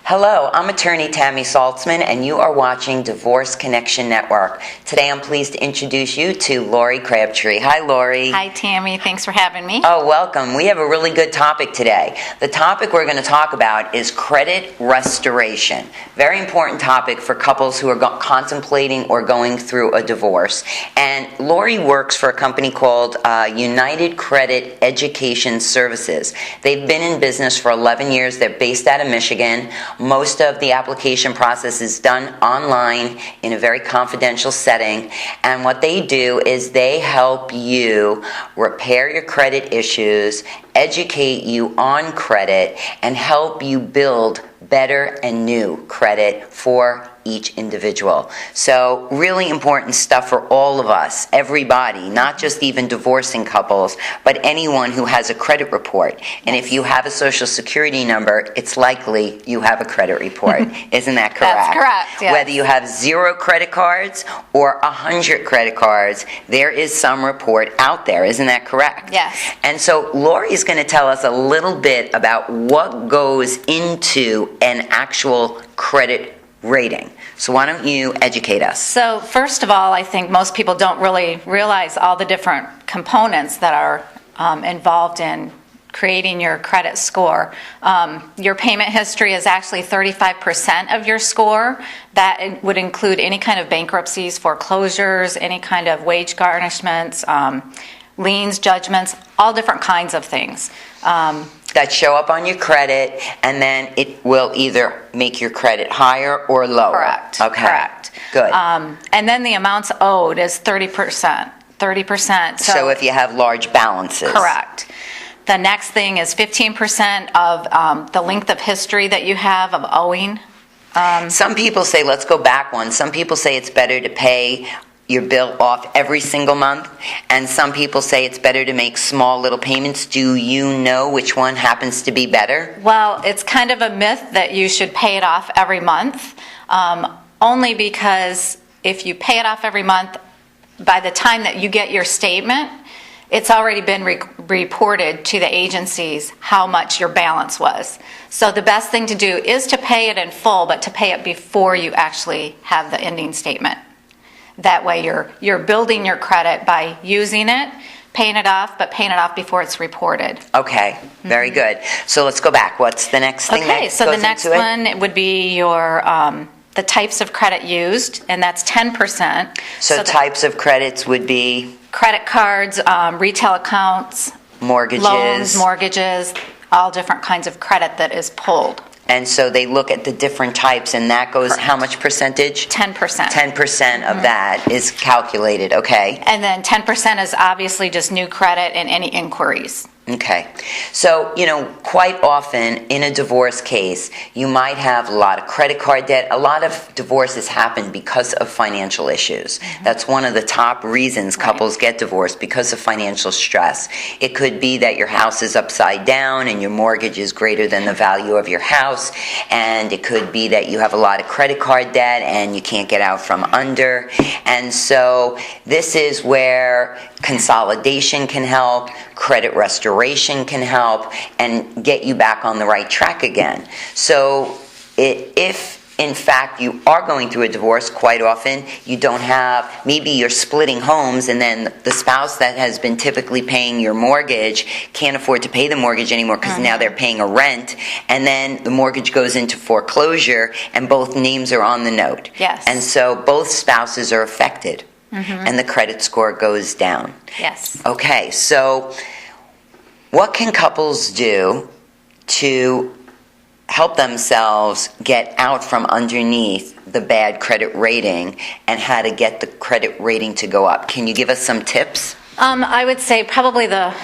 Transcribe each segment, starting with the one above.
Hello, I'm attorney Tammy Saltzman, and you are watching Divorce Connection Network. Today I'm pleased to introduce you to Lori Crabtree. Hi, Lori. Hi, Tammy. Thanks for having me. Oh, welcome. We have a really good topic today. The topic we're going to talk about is credit restoration. Very important topic for couples who are contemplating or going through a divorce. And Lori works for a company called United Credit Education Services. They've been in business for 11 years. They're based out of Michigan. Most of the application process is done online in a very confidential setting, and what they do is they help you repair your credit issues, educate you on credit, and help you build better and new credit for each individual. So really important stuff for all of us, everybody, not just even divorcing couples, but anyone who has a credit report. And if you have a social security number, it's likely you have a credit report. Isn't that correct? That's correct, yes. Whether you have 0 credit cards or 100 credit cards, there is some report out there. Isn't that correct? Yes. And so Lori is going to tell us a little bit about what goes into an actual credit rating. So why don't you educate us? So first of all, I think most people don't really realize all the different components that are involved in creating your credit score. Your payment history is actually 35% of your score. That would include any kind of bankruptcies, foreclosures, any kind of wage garnishments, liens, judgments, all different kinds of things. That show up on your credit, and then it will either make your credit higher or lower. Correct. Okay. Correct. Good. And then the amounts owed is 30%. 30%. So if you have large balances. Correct. The next thing is 15% of the length of history that you have of owing. Some people say, let's go back one. Some people say it's better to pay your bill off every single month, and some people say it's better to make small little payments. Do you know which one happens to be better? Well, it's kind of a myth that you should pay it off every month, only because if you pay it off every month, by the time that you get your statement, it's already been reported to the agencies how much your balance was. So the best thing to do is to pay it in full, but to pay it before you actually have the ending statement. That way you're building your credit by using it, paying it off, but paying it off before it's reported. Okay, very good. So let's go back. What's the next thing that Okay, so goes the next into it? one would be your the types of credit used, and that's 10%. So types of credits would be? Credit cards, retail accounts, mortgages. Loans, mortgages, all different kinds of credit that is pulled. And so they look at the different types, and that goes Correct. how much percentage? 10%. 10% of that is calculated, okay. And then 10% is obviously just new credit and any inquiries. Okay. So, quite often in a divorce case, you might have a lot of credit card debt. A lot of divorces happen because of financial issues. That's one of the top reasons couples get divorced, because of financial stress. It could be that your house is upside down and your mortgage is greater than the value of your house. And it could be that you have a lot of credit card debt and you can't get out from under. And so this is where consolidation can help, credit restoration can help, and get you back on the right track again. So if in fact you are going through a divorce, quite often you don't have, maybe you're splitting homes, and then the spouse that has been typically paying your mortgage can't afford to pay the mortgage anymore because now they're paying a rent, and then the mortgage goes into foreclosure and both names are on the note. Yes. And so both spouses are affected. And the credit score goes down. Yes. Okay, so what can couples do to help themselves get out from underneath the bad credit rating, and how to get the credit rating to go up? Can you give us some tips? I would say probably the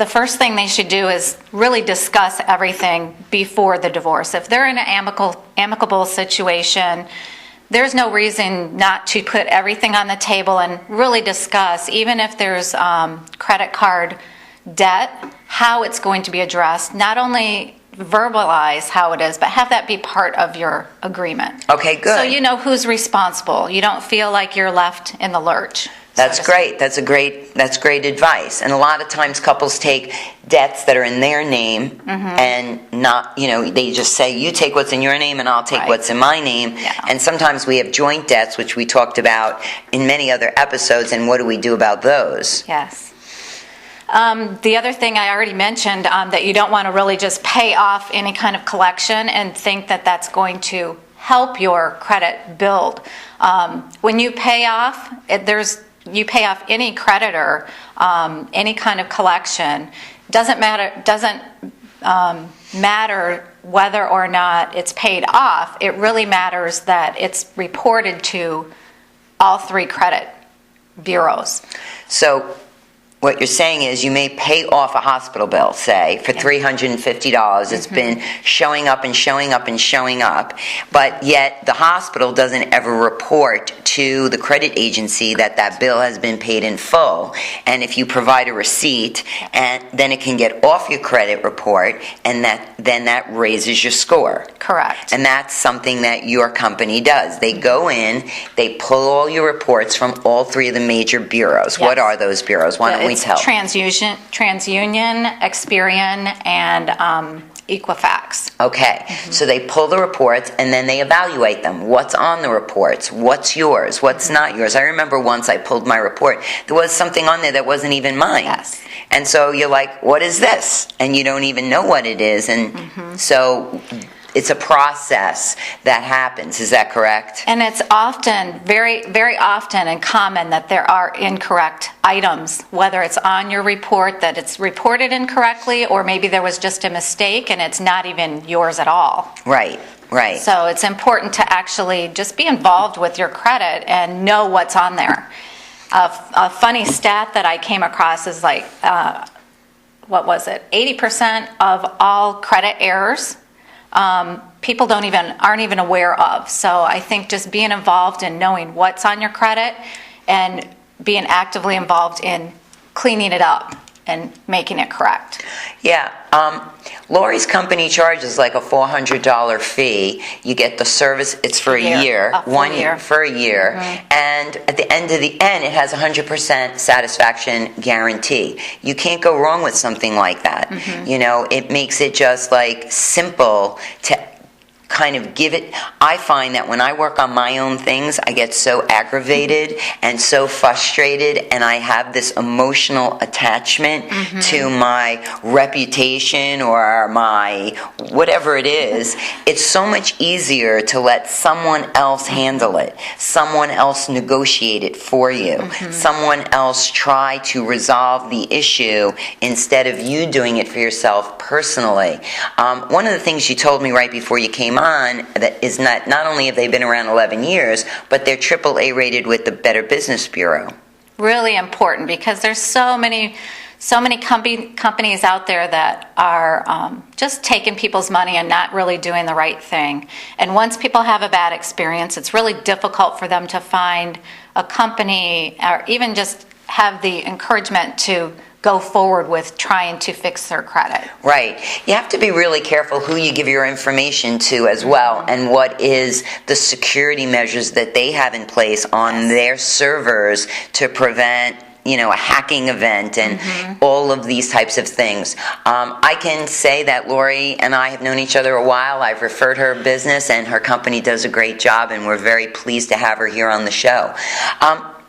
first thing they should do is really discuss everything before the divorce. If they're in an amicable situation, there's no reason not to put everything on the table and really discuss, even if there's credit card debt, how it's going to be addressed. Not only verbalize how it is, but have that be part of your agreement. Okay, good. So you know who's responsible. You don't feel like you're left in the lurch. That's great. That's great advice. And a lot of times couples take debts that are in their name and not, they just say, you take what's in your name and I'll take what's in my name. Yeah. And sometimes we have joint debts, which we talked about in many other episodes. And what do we do about those? Yes. The other thing I already mentioned, that you don't want to really just pay off any kind of collection and think that that's going to help your credit build. When you pay off, you pay off any creditor, any kind of collection. Doesn't matter whether or not it's paid off. It really matters that it's reported to all 3 credit bureaus. So what you're saying is you may pay off a hospital bill, say, for $350. It's been showing up and showing up and showing up, but yet the hospital doesn't ever report to the credit agency that that bill has been paid in full. And if you provide a receipt, and then it can get off your credit report, and then that raises your score. Correct. And that's something that your company does. They go in, they pull all your reports from all 3 of the major bureaus. Yes. What are those bureaus? Why don't we tell? TransUnion, Experian, and Equifax. Okay, so they pull the reports and then they evaluate them. What's on the reports? What's yours? What's not yours? I remember once I pulled my report. There was something on there that wasn't even mine. Yes. And so you're like, what is this? And you don't even know what it is. And so it's a process that happens. Is that correct? And it's often, very, very often and common that there are incorrect items, whether it's on your report that it's reported incorrectly, or maybe there was just a mistake and it's not even yours at all. Right, right. So it's important to actually just be involved with your credit and know what's on there. A funny stat that I came across is like, what was it? 80% of all credit errors people aren't even aware of. So I think just being involved in knowing what's on your credit and being actively involved in cleaning it up and making it correct. Yeah. Lori's company charges like a $400 fee. You get the service. It's for a year. For a year. And at the end, it has 100% satisfaction guarantee. You can't go wrong with something like that. It makes it just like simple to kind of give it. I find that when I work on my own things, I get so aggravated and so frustrated, and I have this emotional attachment to my reputation or my whatever it is. It's so much easier to let someone else handle it, someone else negotiate it for you, someone else try to resolve the issue instead of you doing it for yourself personally. One of the things you told me right before you came on that is not only have they been around 11 years, but they're AAA rated with the Better Business Bureau. Really important, because there's so many companies out there that are just taking people's money and not really doing the right thing. And once people have a bad experience, it's really difficult for them to find a company or even just have the encouragement to go forward with trying to fix their credit. Right. You have to be really careful who you give your information to as well, and what is the security measures that they have in place on their servers to prevent a hacking event and all of these types of things. I can say that Lori and I have known each other a while. I've referred her business, and her company does a great job, and we're very pleased to have her here on the show.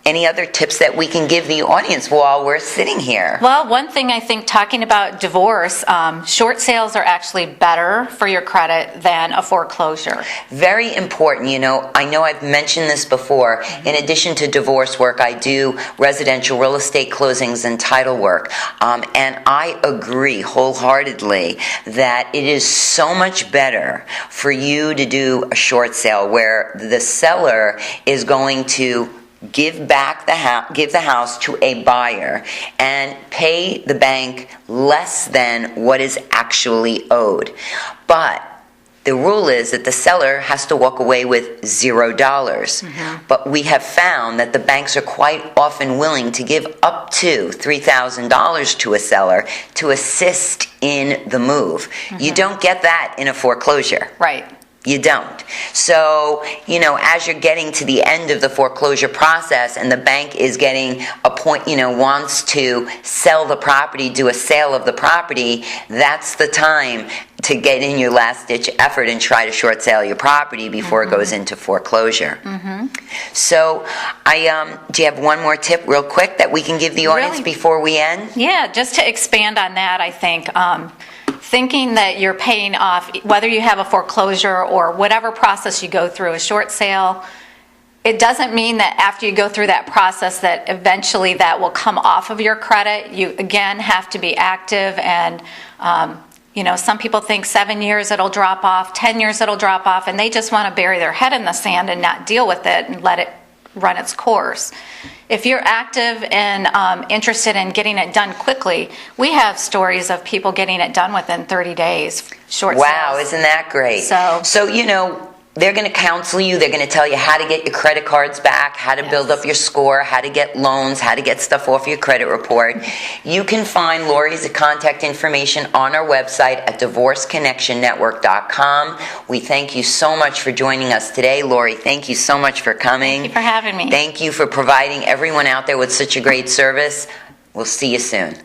Any other tips that we can give the audience while we're sitting here? Well, one thing I think, talking about divorce, short sales are actually better for your credit than a foreclosure. Very important. I know I've mentioned this before. In addition to divorce work, I do residential real estate closings and title work. And I agree wholeheartedly that it is so much better for you to do a short sale where the seller is going to give the house to a buyer and pay the bank less than what is actually owed. But the rule is that the seller has to walk away with $0. But we have found that the banks are quite often willing to give up to $3,000 to a seller to assist in the move. You don't get that in a foreclosure. Right. You don't. So, as you're getting to the end of the foreclosure process and the bank is getting a point, wants to sell the property, do a sale of the property, that's the time to get in your last-ditch effort and try to short sale your property before it goes into foreclosure. So, do you have one more tip real quick that we can give the audience before we end? Yeah, just to expand on that, I think, thinking that you're paying off, whether you have a foreclosure or whatever process you go through, a short sale, it doesn't mean that after you go through that process that eventually that will come off of your credit. You, again, have to be active, and some people think 7 years it'll drop off, 10 years it'll drop off, and they just want to bury their head in the sand and not deal with it and let it run its course. If you're active and interested in getting it done quickly, we have stories of people getting it done within 30 days, short Wow, sales. isn't that great? So they're going to counsel you. They're going to tell you how to get your credit cards back, how to build up your score, how to get loans, how to get stuff off your credit report. You can find Lori's contact information on our website at divorceconnectionnetwork.com. We thank you so much for joining us today. Lori, thank you so much for coming. Thank you for having me. Thank you for providing everyone out there with such a great service. We'll see you soon.